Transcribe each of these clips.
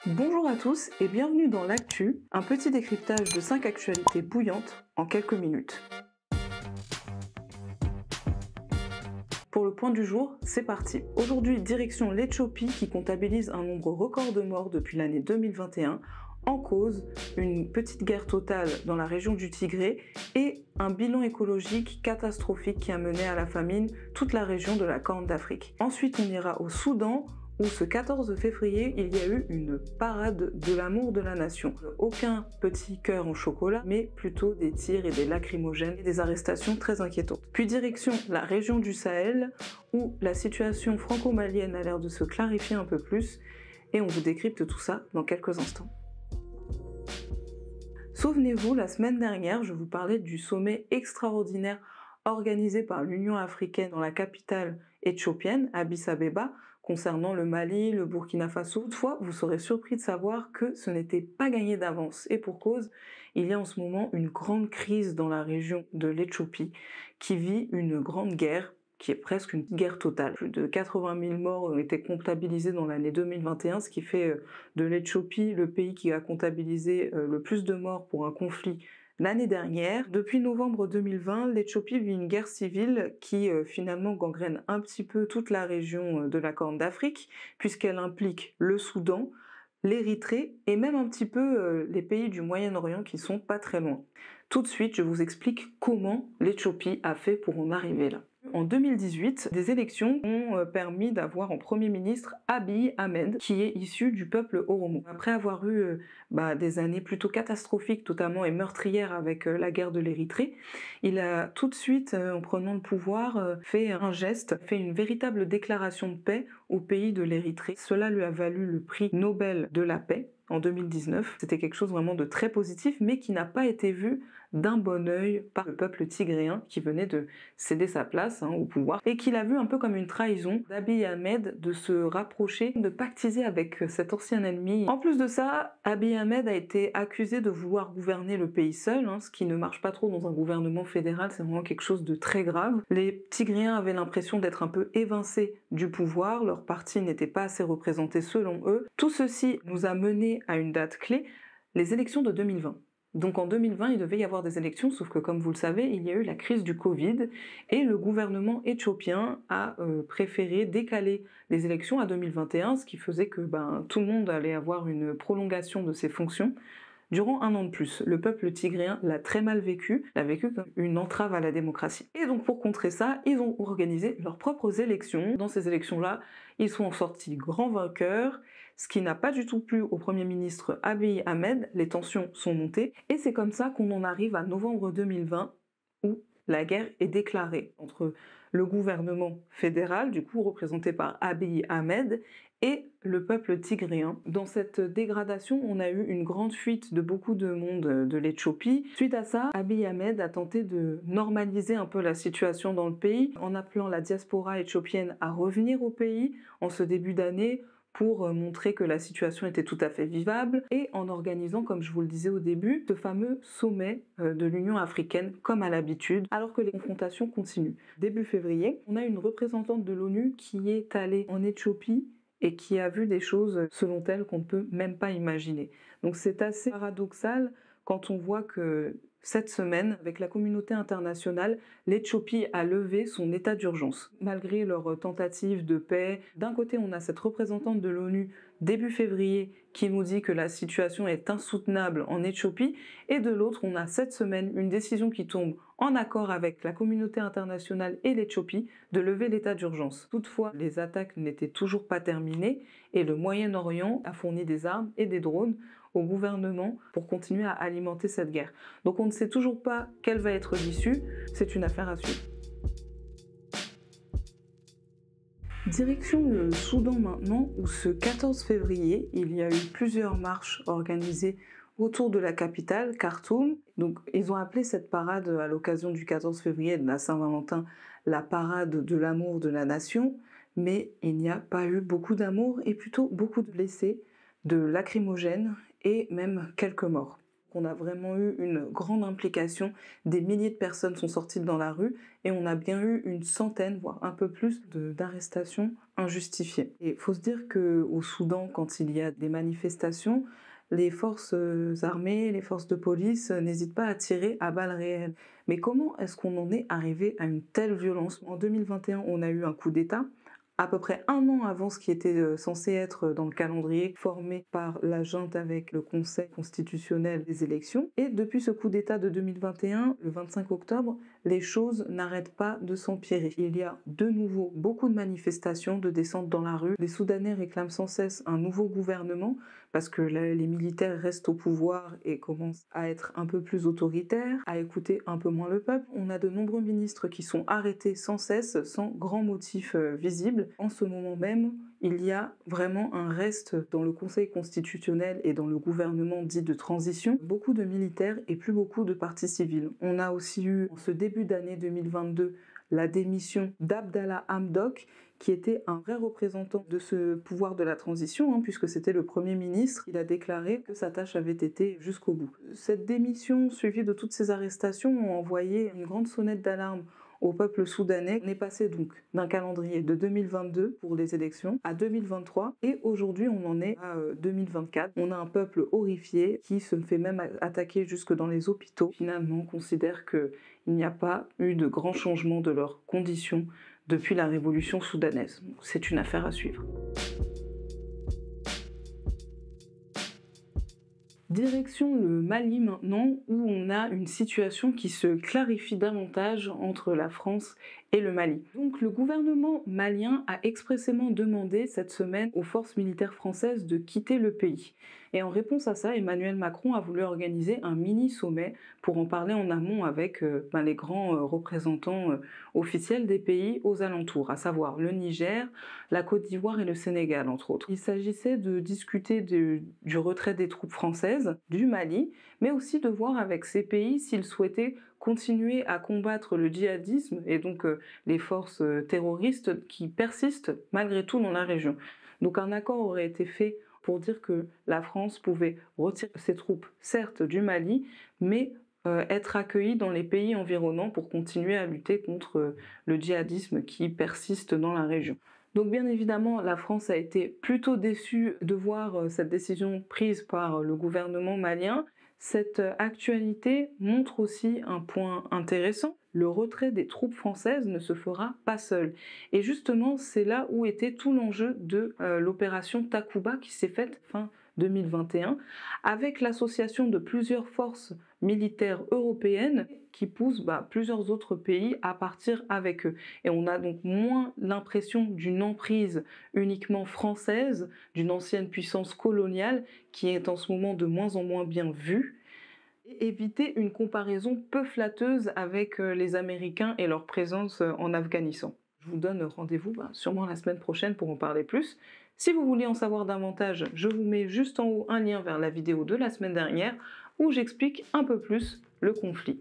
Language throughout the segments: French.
Bonjour à tous et bienvenue dans l'Actu, un petit décryptage de 5 actualités bouillantes en quelques minutes. Pour le point du jour, c'est parti. Aujourd'hui, direction l'Éthiopie qui comptabilise un nombre record de morts depuis l'année 2021. En cause, une petite guerre totale dans la région du Tigré et un bilan écologique catastrophique qui a mené à la famine toute la région de la Corne d'Afrique. Ensuite, on ira au Soudan où ce 14 février, il y a eu une parade de l'amour de la nation. Aucun petit cœur en chocolat, mais plutôt des tirs et des lacrymogènes et des arrestations très inquiétantes. Puis direction la région du Sahel, où la situation franco-malienne a l'air de se clarifier un peu plus, et on vous décrypte tout ça dans quelques instants. Souvenez-vous, la semaine dernière, je vous parlais du sommet extraordinaire organisé par l'Union africaine dans la capitale éthiopienne, Addis Abeba, concernant le Mali, le Burkina Faso. Toutefois, vous serez surpris de savoir que ce n'était pas gagné d'avance. Et pour cause, il y a en ce moment une grande crise dans la région de l'Éthiopie qui vit une grande guerre qui est presque une guerre totale. Plus de 80 000 morts ont été comptabilisés dans l'année 2021, ce qui fait de l'Éthiopie le pays qui a comptabilisé le plus de morts pour un conflit l'année dernière. Depuis novembre 2020, l'Éthiopie vit une guerre civile qui finalement gangrène un petit peu toute la région de la Corne d'Afrique, puisqu'elle implique le Soudan, l'Érythrée et même un petit peu les pays du Moyen-Orient qui sont pas très loin. Tout de suite, je vous explique comment l'Éthiopie a fait pour en arriver là. En 2018, des élections ont permis d'avoir en Premier ministre Abiy Ahmed, qui est issu du peuple Oromo. Après avoir eu des années plutôt catastrophiques, totalement et meurtrières avec la guerre de l'Érythrée, il a tout de suite, en prenant le pouvoir, fait un geste, fait une véritable déclaration de paix au pays de l'Érythrée. Cela lui a valu le prix Nobel de la paix en 2019. C'était quelque chose vraiment de très positif, mais qui n'a pas été vu d'un bon œil par le peuple tigréen qui venait de céder sa place au pouvoir et qui l'a vu un peu comme une trahison d'Abiy Ahmed de se rapprocher, de pactiser avec cet ancien ennemi. En plus de ça, Abiy Ahmed a été accusé de vouloir gouverner le pays seul, ce qui ne marche pas trop dans un gouvernement fédéral, c'est vraiment quelque chose de très grave. Les Tigréens avaient l'impression d'être un peu évincés du pouvoir, leur parti n'était pas assez représenté selon eux. Tout ceci nous a mené à une date clé, les élections de 2020. Donc en 2020, il devait y avoir des élections, sauf que comme vous le savez, il y a eu la crise du Covid et le gouvernement éthiopien a préféré décaler les élections à 2021, ce qui faisait que tout le monde allait avoir une prolongation de ses fonctions durant un an de plus. Le peuple tigréen l'a très mal vécu, l'a vécu comme une entrave à la démocratie. Et donc pour contrer ça, ils ont organisé leurs propres élections. Dans ces élections-là, ils sont sortis grands vainqueurs, ce qui n'a pas du tout plu au Premier ministre Abiy Ahmed, les tensions sont montées, et c'est comme ça qu'on en arrive à novembre 2020, où la guerre est déclarée entre le gouvernement fédéral, du coup représenté par Abiy Ahmed, et le peuple tigréen. Dans cette dégradation, on a eu une grande fuite de beaucoup de monde de l'Éthiopie. Suite à ça, Abiy Ahmed a tenté de normaliser un peu la situation dans le pays en appelant la diaspora éthiopienne à revenir au pays en ce début d'année pour montrer que la situation était tout à fait vivable et en organisant, comme je vous le disais au début, ce fameux sommet de l'Union africaine comme à l'habitude, alors que les confrontations continuent. Début février, on a une représentante de l'ONU qui est allée en Éthiopie et qui a vu des choses, selon elle, qu'on ne peut même pas imaginer. Donc c'est assez paradoxal quand on voit que cette semaine, avec la communauté internationale, l'Éthiopie a levé son état d'urgence. Malgré leurs tentatives de paix, d'un côté on a cette représentante de l'ONU début février qui nous dit que la situation est insoutenable en Éthiopie, et de l'autre on a cette semaine une décision qui tombe en accord avec la communauté internationale et l'Éthiopie de lever l'état d'urgence. Toutefois, les attaques n'étaient toujours pas terminées et le Moyen-Orient a fourni des armes et des drones au gouvernement pour continuer à alimenter cette guerre. Donc on ne sait toujours pas quelle va être l'issue, c'est une affaire à suivre. Direction le Soudan maintenant, où ce 14 février, il y a eu plusieurs marches organisées autour de la capitale, Khartoum. Donc ils ont appelé cette parade à l'occasion du 14 février de la Saint-Valentin la parade de l'amour de la nation, mais il n'y a pas eu beaucoup d'amour et plutôt beaucoup de blessés, de lacrymogènes et même quelques morts. On a vraiment eu une grande implication, des milliers de personnes sont sorties dans la rue et on a bien eu une centaine, voire un peu plus, d'arrestations injustifiées. Et il faut se dire qu'au Soudan, quand il y a des manifestations, les forces armées, les forces de police n'hésitent pas à tirer à balles réelles. Mais comment est-ce qu'on en est arrivé à une telle violence? En 2021, on a eu un coup d'État. À peu près un an avant ce qui était censé être dans le calendrier formé par la junte avec le Conseil constitutionnel des élections. Et depuis ce coup d'État de 2021, le 25 octobre, les choses n'arrêtent pas de s'empirer. Il y a de nouveau beaucoup de manifestations, de descentes dans la rue. Les Soudanais réclament sans cesse un nouveau gouvernement parce que les militaires restent au pouvoir et commencent à être un peu plus autoritaires, à écouter un peu moins le peuple. On a de nombreux ministres qui sont arrêtés sans cesse, sans grand motif visible. En ce moment même, il y a vraiment un reste dans le Conseil constitutionnel et dans le gouvernement dit de transition, beaucoup de militaires et plus beaucoup de partis civils. On a aussi eu, en ce début d'année 2022, la démission d'Abdallah Hamdok, qui était un vrai représentant de ce pouvoir de la transition, puisque c'était le Premier ministre. Il a déclaré que sa tâche avait été jusqu'au bout. Cette démission, suivie de toutes ces arrestations, ont envoyé une grande sonnette d'alarme au peuple soudanais. On est passé donc d'un calendrier de 2022 pour les élections à 2023 et aujourd'hui on en est à 2024. On a un peuple horrifié qui se fait même attaquer jusque dans les hôpitaux. Finalement, on considère qu'il n'y a pas eu de grand changement de leurs conditions depuis la révolution soudanaise. C'est une affaire à suivre. Direction le Mali maintenant, où on a une situation qui se clarifie davantage entre la France et le Mali. Donc le gouvernement malien a expressément demandé cette semaine aux forces militaires françaises de quitter le pays. Et en réponse à ça, Emmanuel Macron a voulu organiser un mini-sommet pour en parler en amont avec les grands représentants officiels des pays aux alentours, à savoir le Niger, la Côte d'Ivoire et le Sénégal, entre autres. Il s'agissait de discuter du retrait des troupes françaises du Mali, mais aussi de voir avec ces pays s'ils souhaitaient continuer à combattre le djihadisme et donc les forces terroristes qui persistent malgré tout dans la région. Donc un accord aurait été fait pour dire que la France pouvait retirer ses troupes, certes du Mali, mais être accueillie dans les pays environnants pour continuer à lutter contre le djihadisme qui persiste dans la région. Donc bien évidemment, la France a été plutôt déçue de voir cette décision prise par le gouvernement malien. Cette actualité montre aussi un point intéressant. Le retrait des troupes françaises ne se fera pas seul. Et justement, c'est là où était tout l'enjeu de l'opération Takuba qui s'est faite fin 2021, avec l'association de plusieurs forces militaires européennes qui poussent plusieurs autres pays à partir avec eux. Et on a donc moins l'impression d'une emprise uniquement française, d'une ancienne puissance coloniale qui est en ce moment de moins en moins bien vue, et éviter une comparaison peu flatteuse avec les Américains et leur présence en Afghanistan. Je vous donne rendez-vous sûrement la semaine prochaine pour en parler plus. Si vous voulez en savoir davantage, je vous mets juste en haut un lien vers la vidéo de la semaine dernière où j'explique un peu plus le conflit.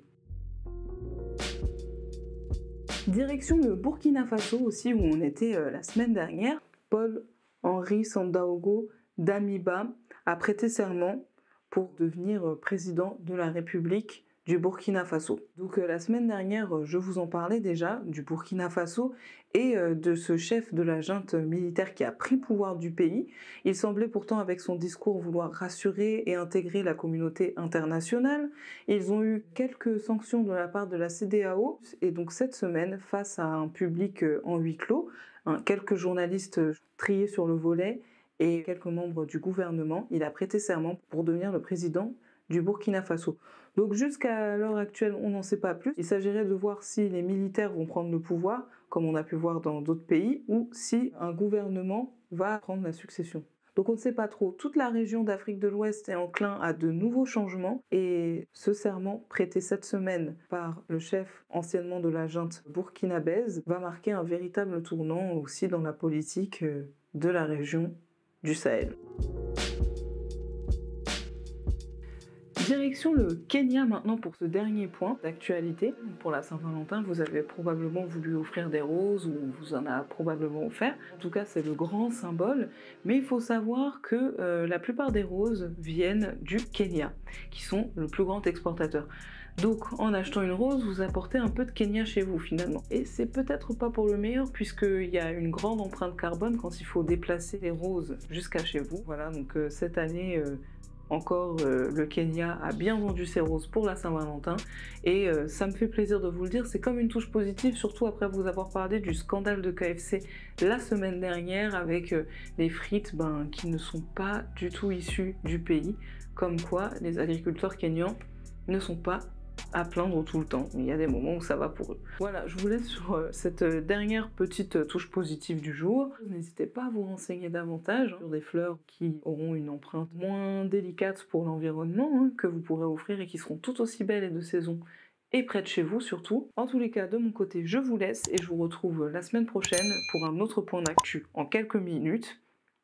Direction le Burkina Faso aussi où on était la semaine dernière. Paul-Henri Sandaogo Damiba a prêté serment pour devenir président de la République du Burkina Faso. Donc la semaine dernière, je vous en parlais déjà du Burkina Faso et de ce chef de la junte militaire qui a pris pouvoir du pays. Il semblait pourtant avec son discours vouloir rassurer et intégrer la communauté internationale. Ils ont eu quelques sanctions de la part de la CEDEAO et donc cette semaine, face à un public en huis clos, quelques journalistes triés sur le volet et quelques membres du gouvernement, il a prêté serment pour devenir le président du Burkina Faso. Donc jusqu'à l'heure actuelle, on n'en sait pas plus. Il s'agirait de voir si les militaires vont prendre le pouvoir, comme on a pu voir dans d'autres pays, ou si un gouvernement va prendre la succession. Donc on ne sait pas trop. Toute la région d'Afrique de l'Ouest est enclin à de nouveaux changements et ce serment prêté cette semaine par le chef anciennement de la junte burkinabèse va marquer un véritable tournant aussi dans la politique de la région du Sahel. Direction le Kenya maintenant pour ce dernier point d'actualité. Pour la Saint-Valentin, vous avez probablement voulu offrir des roses ou vous en a probablement offert. En tout cas, c'est le grand symbole. Mais il faut savoir que la plupart des roses viennent du Kenya, qui sont le plus grand exportateur. Donc en achetant une rose, vous apportez un peu de Kenya chez vous finalement. Et c'est peut-être pas pour le meilleur puisqu'il y a une grande empreinte carbone quand il faut déplacer les roses jusqu'à chez vous. Voilà, donc cette année encore le Kenya a bien vendu ses roses pour la Saint-Valentin et ça me fait plaisir de vous le dire, c'est comme une touche positive, surtout après vous avoir parlé du scandale de KFC la semaine dernière avec les frites qui ne sont pas du tout issues du pays, comme quoi les agriculteurs kenyans ne sont pas à plaindre tout le temps. Il y a des moments où ça va pour eux. Voilà, je vous laisse sur cette dernière petite touche positive du jour. N'hésitez pas à vous renseigner davantage sur des fleurs qui auront une empreinte moins délicate pour l'environnement, que vous pourrez offrir et qui seront tout aussi belles et de saison et près de chez vous surtout. En tous les cas, de mon côté, je vous laisse et je vous retrouve la semaine prochaine pour un autre point d'actu en quelques minutes.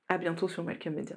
À bientôt sur Malka Media.